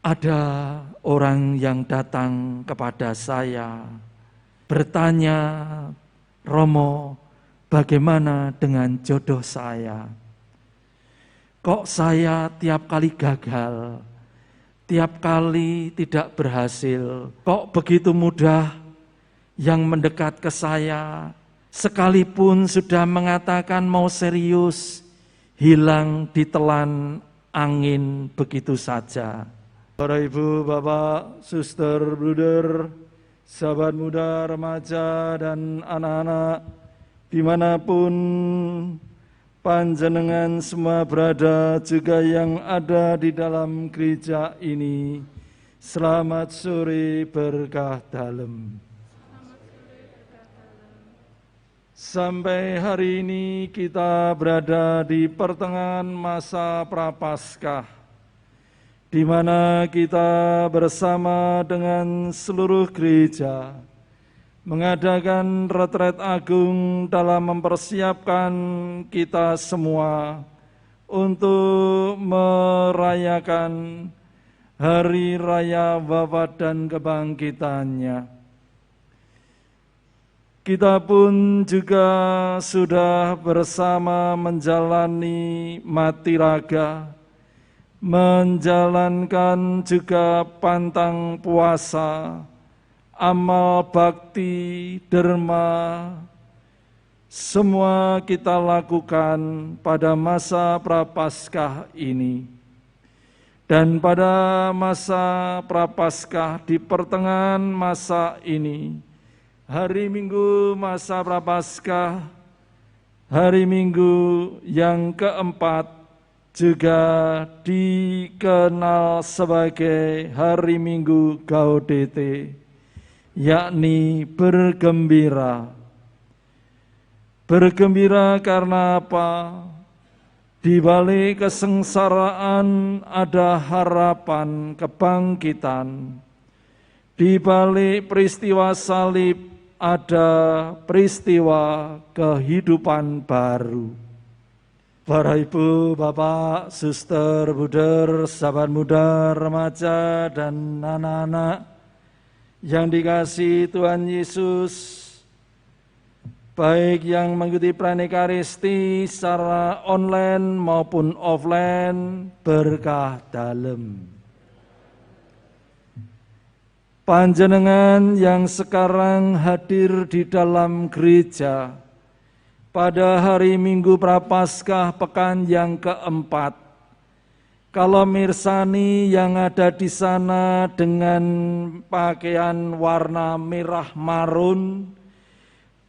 Ada orang yang datang kepada saya bertanya, "Romo, bagaimana dengan jodoh saya? Kok saya tiap kali gagal, tiap kali tidak berhasil? Kok begitu mudah yang mendekat ke saya, sekalipun sudah mengatakan mau serius, hilang ditelan angin begitu saja?" Bapak, Ibu, Bapak, Suster, Bruder, sahabat muda, remaja, dan anak-anak, dimanapun panjenengan semua berada, juga yang ada di dalam gereja ini, selamat sore berkah dalem. Sampai hari ini kita berada di pertengahan masa Prapaskah, di mana kita bersama dengan seluruh gereja mengadakan retret agung dalam mempersiapkan kita semua untuk merayakan Hari Raya Wafat dan Kebangkitannya. Kita pun juga sudah bersama menjalani mati raga, menjalankan juga pantang puasa, amal bakti, derma, semua kita lakukan pada masa Prapaskah ini. Dan pada masa Prapaskah, di pertengahan masa ini, hari Minggu masa Prapaskah, hari Minggu yang keempat, juga dikenal sebagai hari Minggu Gaudete, yakni bergembira. Bergembira karena apa? Di balik kesengsaraan ada harapan kebangkitan. Di balik peristiwa salib ada peristiwa kehidupan baru. Bapak, Ibu, Bapak, Suster, Bruder, sahabat muda, remaja, dan anak-anak yang dikasihi Tuhan Yesus, baik yang mengikuti perayaan Ekaristi secara online maupun offline, berkah dalem. Panjenengan yang sekarang hadir di dalam gereja pada hari Minggu Prapaskah pekan yang keempat, kalau mirsani yang ada di sana dengan pakaian warna merah marun,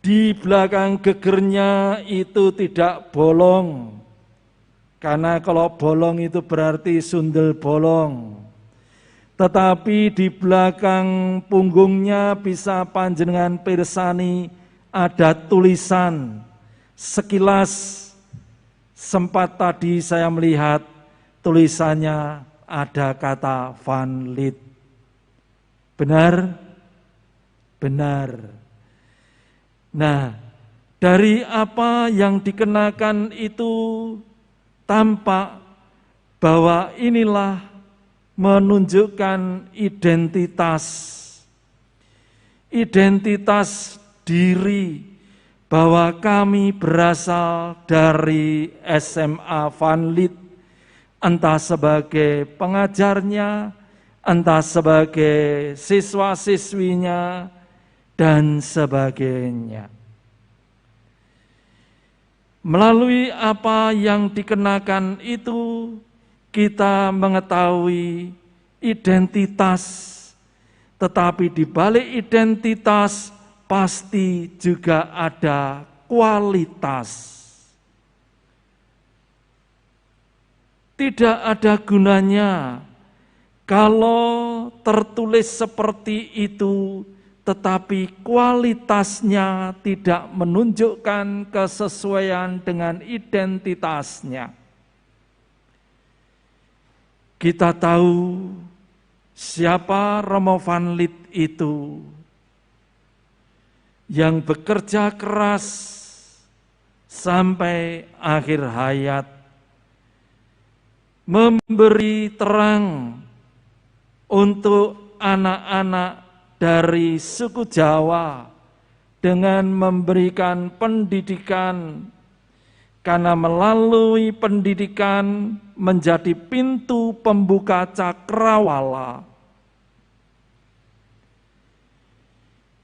di belakang gegernya itu tidak bolong, karena kalau bolong itu berarti sundel bolong. Tetapi di belakang punggungnya bisa panjenengan pirsani ada tulisan. Sekilas sempat tadi saya melihat tulisannya ada kata Van Lith. Benar? Benar. Nah, dari apa yang dikenakan itu tampak bahwa inilah menunjukkan identitas diri, bahwa kami berasal dari SMA Van Lith, entah sebagai pengajarnya, entah sebagai siswa-siswinya, dan sebagainya. Melalui apa yang dikenakan itu, kita mengetahui identitas, tetapi di balik identitas pasti juga ada kualitas. Tidak ada gunanya kalau tertulis seperti itu, tetapi kualitasnya tidak menunjukkan kesesuaian dengan identitasnya. Kita tahu siapa Romo Van Lith itu, yang bekerja keras sampai akhir hayat, memberi terang untuk anak-anak dari suku Jawa dengan memberikan pendidikan, karena melalui pendidikan menjadi pintu pembuka cakrawala.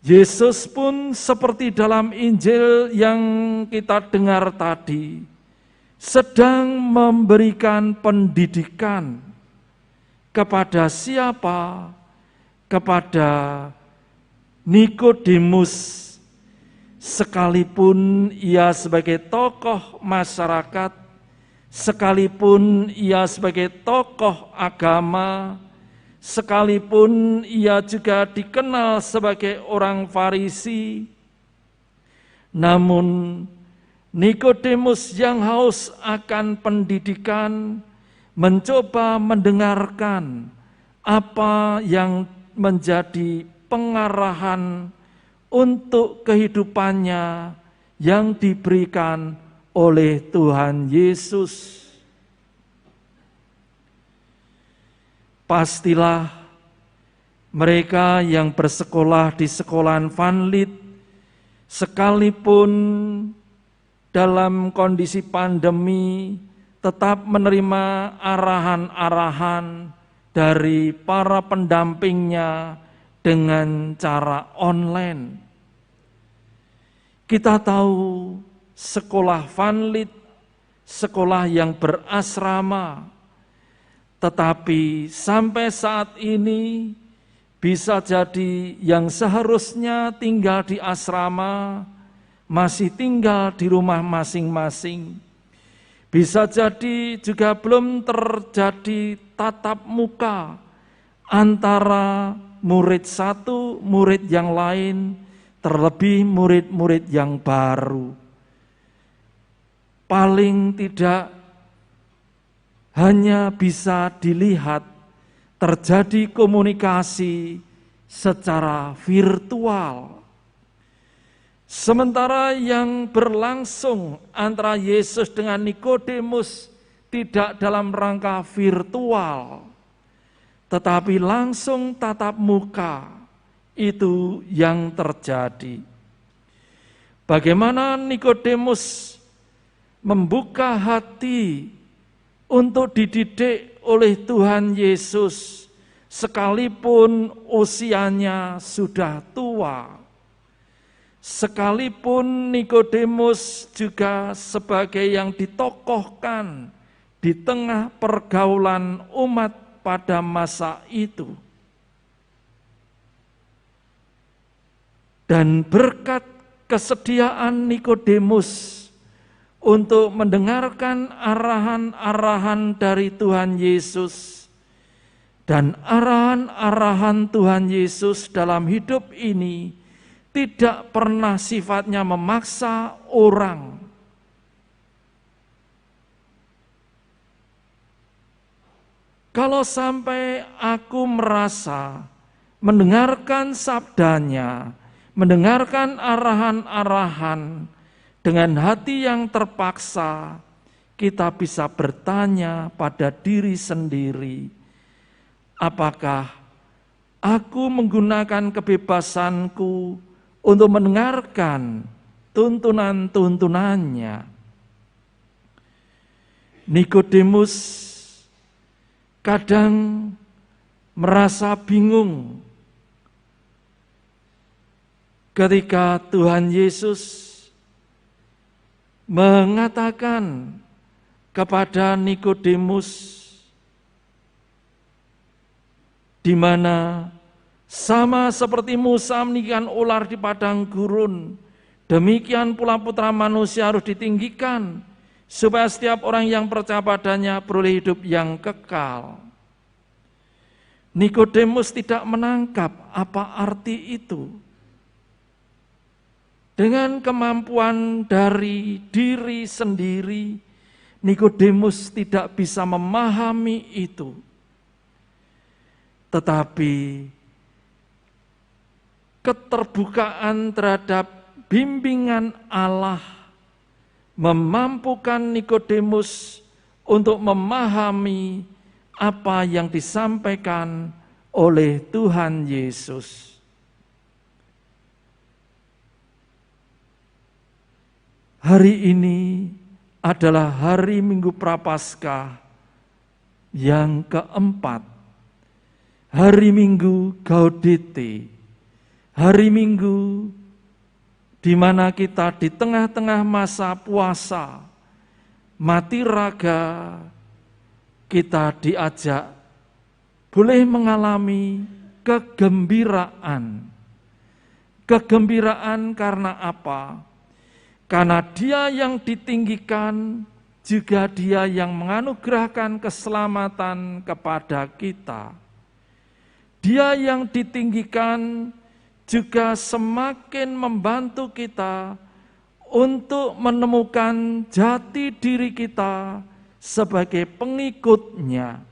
Yesus pun seperti dalam Injil yang kita dengar tadi, sedang memberikan pendidikan kepada siapa? Kepada Nikodemus, sekalipun ia sebagai tokoh masyarakat, sekalipun ia sebagai tokoh agama, sekalipun ia juga dikenal sebagai orang Farisi, namun Nikodemus yang haus akan pendidikan mencoba mendengarkan apa yang menjadi pengarahan untuk kehidupannya yang diberikan oleh Tuhan Yesus. Pastilah mereka yang bersekolah di sekolahan Van Lith, sekalipun dalam kondisi pandemi, tetap menerima arahan-arahan dari para pendampingnya dengan cara online. Kita tahu sekolah Van Lith, sekolah yang berasrama, tetapi sampai saat ini bisa jadi yang seharusnya tinggal di asrama masih tinggal di rumah masing-masing. Bisa jadi juga belum terjadi tatap muka antara murid satu, murid yang lain, terlebih murid-murid yang baru. Paling tidak hanya bisa dilihat terjadi komunikasi secara virtual. Sementara yang berlangsung antara Yesus dengan Nikodemus tidak dalam rangka virtual, tetapi langsung tatap muka, itu yang terjadi. Bagaimana Nikodemus membuka hati untuk dididik oleh Tuhan Yesus, sekalipun usianya sudah tua. Sekalipun Nikodemus juga sebagai yang ditokohkan di tengah pergaulan umat pada masa itu. Dan berkat kesediaan Nikodemus untuk mendengarkan arahan-arahan dari Tuhan Yesus, dan arahan-arahan Tuhan Yesus dalam hidup ini tidak pernah sifatnya memaksa orang. Kalau sampai aku merasa mendengarkan sabdanya, mendengarkan arahan-arahan dengan hati yang terpaksa, kita bisa bertanya pada diri sendiri, apakah aku menggunakan kebebasanku untuk mendengarkan tuntunan-tuntunannya? Nikodemus kadang merasa bingung ketika Tuhan Yesus mengatakan kepada Nikodemus, di mana sama seperti Musa meninggikan ular di padang gurun, demikian pula Putra Manusia harus ditinggikan, supaya setiap orang yang percaya padanya beroleh hidup yang kekal. Nikodemus tidak menangkap apa arti itu. Dengan kemampuan dari diri sendiri, Nikodemus tidak bisa memahami itu. Tetapi keterbukaan terhadap bimbingan Allah memampukan Nikodemus untuk memahami apa yang disampaikan oleh Tuhan Yesus. Hari ini adalah hari Minggu Prapaskah yang keempat, hari Minggu Gaudete, hari Minggu di mana kita di tengah-tengah masa puasa, mati raga, kita diajak boleh mengalami kegembiraan. Kegembiraan karena apa? Karena Dia yang ditinggikan, juga Dia yang menganugerahkan keselamatan kepada kita. Dia yang ditinggikan juga semakin membantu kita untuk menemukan jati diri kita sebagai pengikutnya.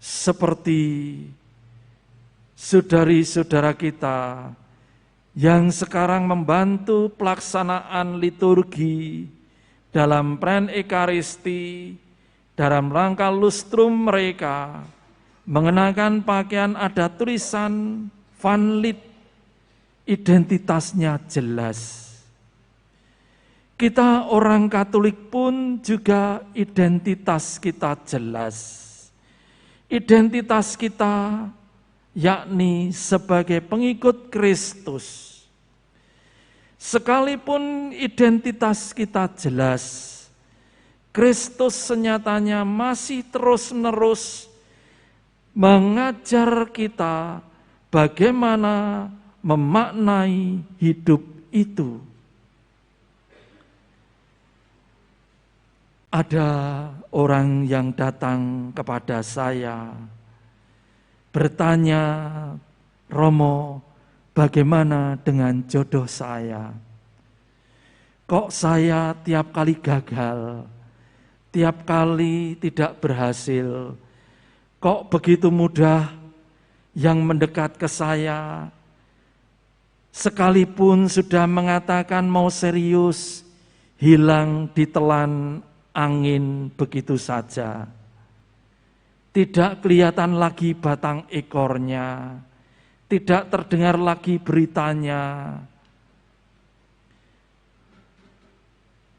Seperti saudari-saudara kita yang sekarang membantu pelaksanaan liturgi dalam perayaan Ekaristi, dalam rangka lustrum mereka, mengenakan pakaian ada tulisan Van Lith, identitasnya jelas. Kita orang Katolik pun juga identitas kita jelas. Identitas kita yakni sebagai pengikut Kristus. Sekalipun identitas kita jelas, Kristus senyatanya masih terus-menerus mengajar kita bagaimana memaknai hidup itu. Ada orang yang datang kepada saya bertanya, Romo, bagaimana dengan jodoh saya? Kok saya tiap kali gagal, tiap kali tidak berhasil? Kok begitu mudah yang mendekat ke saya, sekalipun sudah mengatakan mau serius, hilang ditelan angin begitu saja. Tidak kelihatan lagi batang ekornya, tidak terdengar lagi beritanya.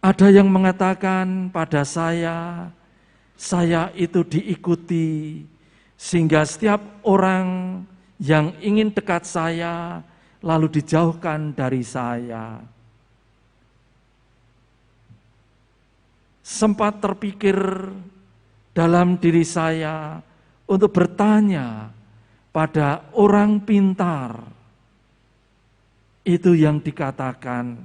Ada yang mengatakan pada saya itu diikuti, sehingga setiap orang yang ingin dekat saya lalu dijauhkan dari saya. Sempat terpikir dalam diri saya untuk bertanya pada orang pintar. Itu yang dikatakan,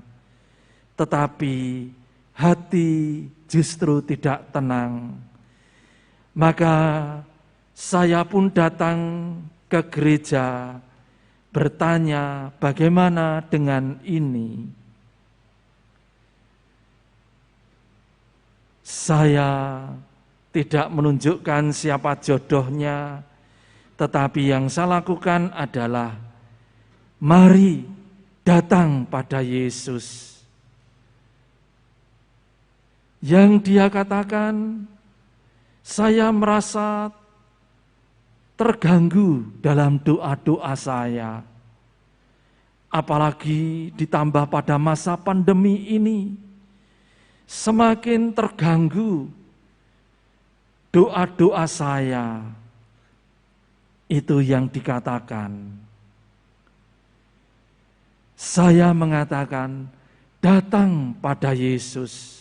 tetapi hati justru tidak tenang. Maka saya pun datang ke gereja bertanya bagaimana dengan ini. Saya tidak menunjukkan siapa jodohnya, tetapi yang saya lakukan adalah mari datang pada Yesus. Yang Dia katakan, saya merasa terganggu dalam doa-doa saya. Apalagi ditambah pada masa pandemi ini, semakin terganggu doa-doa saya. Itu yang dikatakan. Saya mengatakan, datang pada Yesus.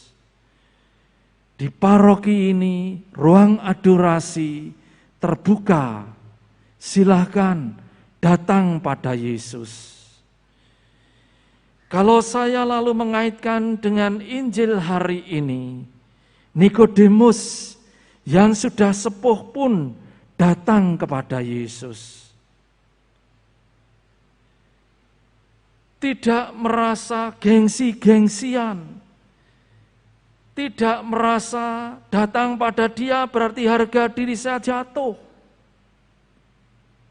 Di paroki ini, ruang adorasi terbuka. Silahkan datang pada Yesus. Kalau saya lalu mengaitkan dengan Injil hari ini, Nikodemus yang sudah sepuh pun datang kepada Yesus. Tidak merasa gengsi-gengsian, tidak merasa datang pada Dia berarti harga diri saya jatuh.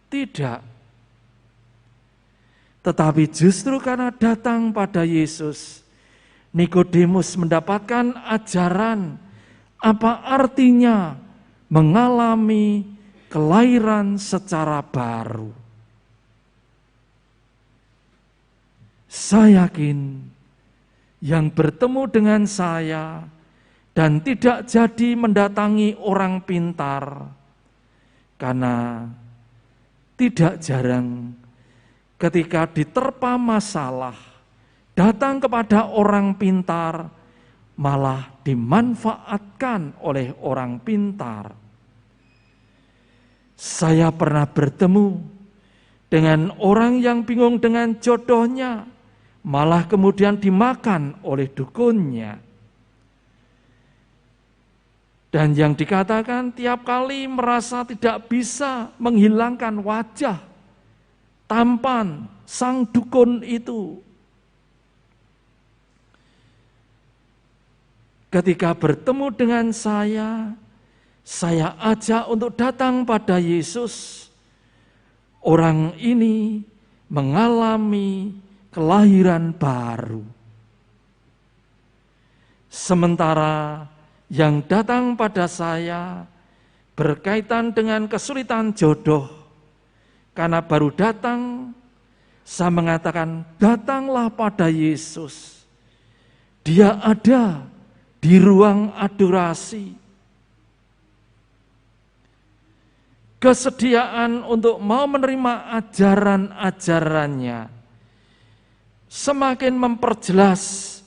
Tidak. Tetapi justru karena datang pada Yesus, Nikodemus mendapatkan ajaran apa artinya mengalami kelahiran secara baru. Saya yakin yang bertemu dengan saya dan tidak jadi mendatangi orang pintar, karena tidak jarang ketika diterpa masalah, datang kepada orang pintar, malah dimanfaatkan oleh orang pintar. Saya pernah bertemu dengan orang yang bingung dengan jodohnya, malah kemudian dimakan oleh dukunnya. Dan yang dikatakan tiap kali merasa tidak bisa menghilangkan wajah tampan sang dukun itu. Ketika bertemu dengan saya ajak untuk datang pada Yesus. Orang ini mengalami kelahiran baru. Sementara yang datang pada saya berkaitan dengan kesulitan jodoh, karena baru datang, saya mengatakan, datanglah pada Yesus. Dia ada di ruang adorasi. Kesediaan untuk mau menerima ajaran-ajarannya semakin memperjelas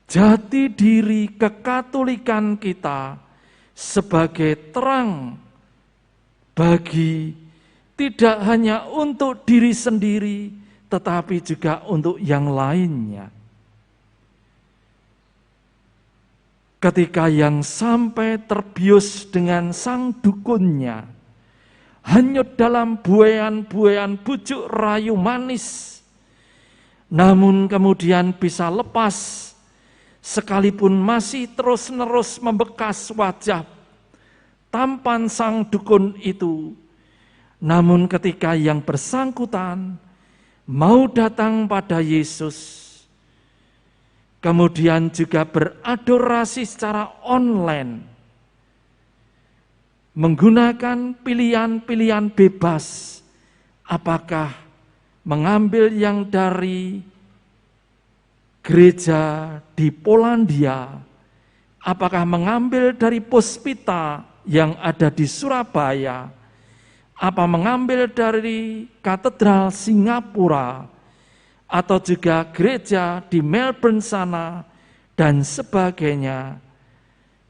jati diri kekatolikan kita sebagai terang bagi tidak hanya untuk diri sendiri, tetapi juga untuk yang lainnya. Ketika yang sampai terbius dengan sang dukunnya, hanyut dalam buayan-buayan bujuk rayu manis, namun kemudian bisa lepas, sekalipun masih terus-menerus membekas wajah tampan sang dukun itu. Namun ketika yang bersangkutan mau datang pada Yesus, kemudian juga beradorasi secara online, menggunakan pilihan-pilihan bebas, apakah mengambil yang dari gereja di Polandia, apakah mengambil dari Puspita yang ada di Surabaya, apa mengambil dari katedral Singapura, atau juga gereja di Melbourne sana, dan sebagainya.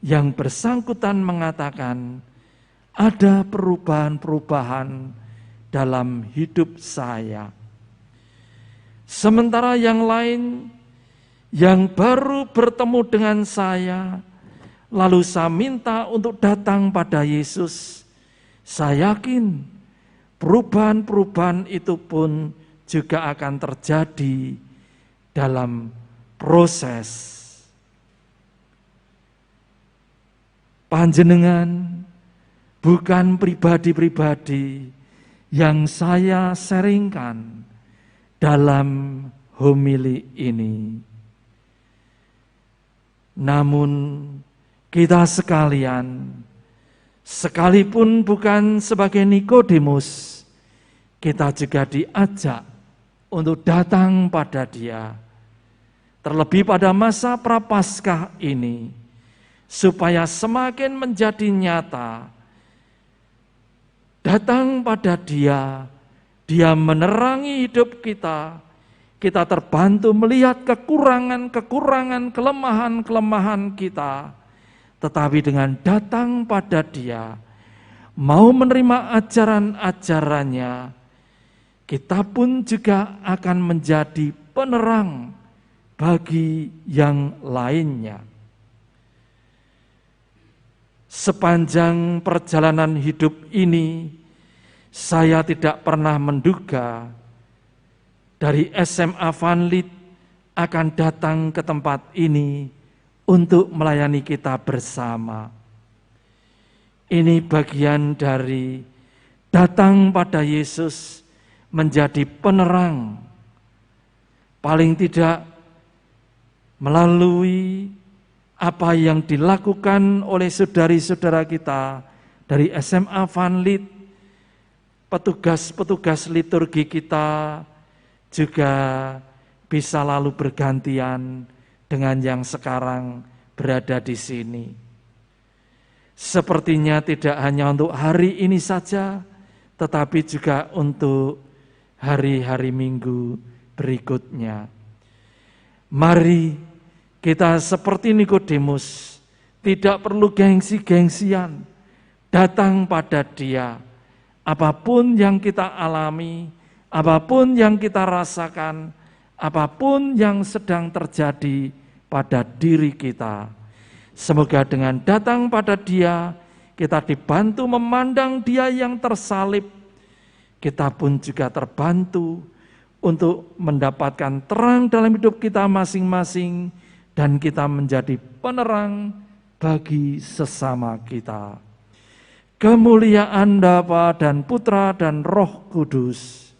Yang bersangkutan mengatakan, ada perubahan-perubahan dalam hidup saya. Sementara yang lain yang baru bertemu dengan saya, lalu saya minta untuk datang pada Yesus. Saya yakin perubahan-perubahan itu pun juga akan terjadi dalam proses. Panjenengan bukan pribadi-pribadi yang saya sharingkan dalam homili ini. Namun kita sekalian, sekalipun bukan sebagai Nikodemus, kita juga diajak untuk datang pada Dia. Terlebih pada masa Prapaskah ini, supaya semakin menjadi nyata, datang pada Dia, Dia menerangi hidup kita, kita terbantu melihat kekurangan-kekurangan, kelemahan-kelemahan kita, tetapi dengan datang pada Dia, mau menerima ajaran-ajarannya, kita pun juga akan menjadi penerang bagi yang lainnya. Sepanjang perjalanan hidup ini, saya tidak pernah menduga dari SMA Van Lith akan datang ke tempat ini untuk melayani kita bersama. Ini bagian dari datang pada Yesus menjadi penerang, paling tidak melalui apa yang dilakukan oleh saudari-saudara kita dari SMA Vanlit, petugas-petugas liturgi kita juga bisa lalu bergantian dengan yang sekarang berada di sini. Sepertinya tidak hanya untuk hari ini saja, tetapi juga untuk hari-hari minggu berikutnya. Mari kita seperti Nikodemus, tidak perlu gengsi-gengsian, datang pada Dia. Apapun yang kita alami, apapun yang kita rasakan, apapun yang sedang terjadi pada diri kita. Semoga dengan datang pada Dia, kita dibantu memandang Dia yang tersalib. Kita pun juga terbantu untuk mendapatkan terang dalam hidup kita masing-masing, dan kita menjadi penerang bagi sesama kita. Kemuliaan Bapa dan Putra dan Roh Kudus.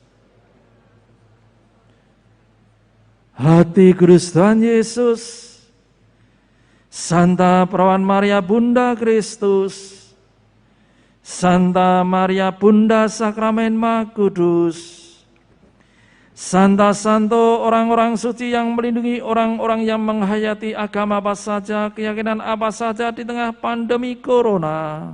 Hati Kudus Tuhan Yesus, Santa Perawan Maria Bunda Kristus, Santa Maria Bunda Sakramen Maha Kudus, Santa Santo, orang-orang suci yang melindungi orang-orang yang menghayati agama apa saja, keyakinan apa saja di tengah pandemi corona.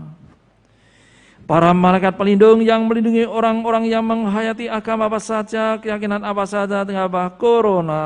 Para malaikat pelindung yang melindungi orang-orang yang menghayati agama apa saja, keyakinan apa saja di tengah corona.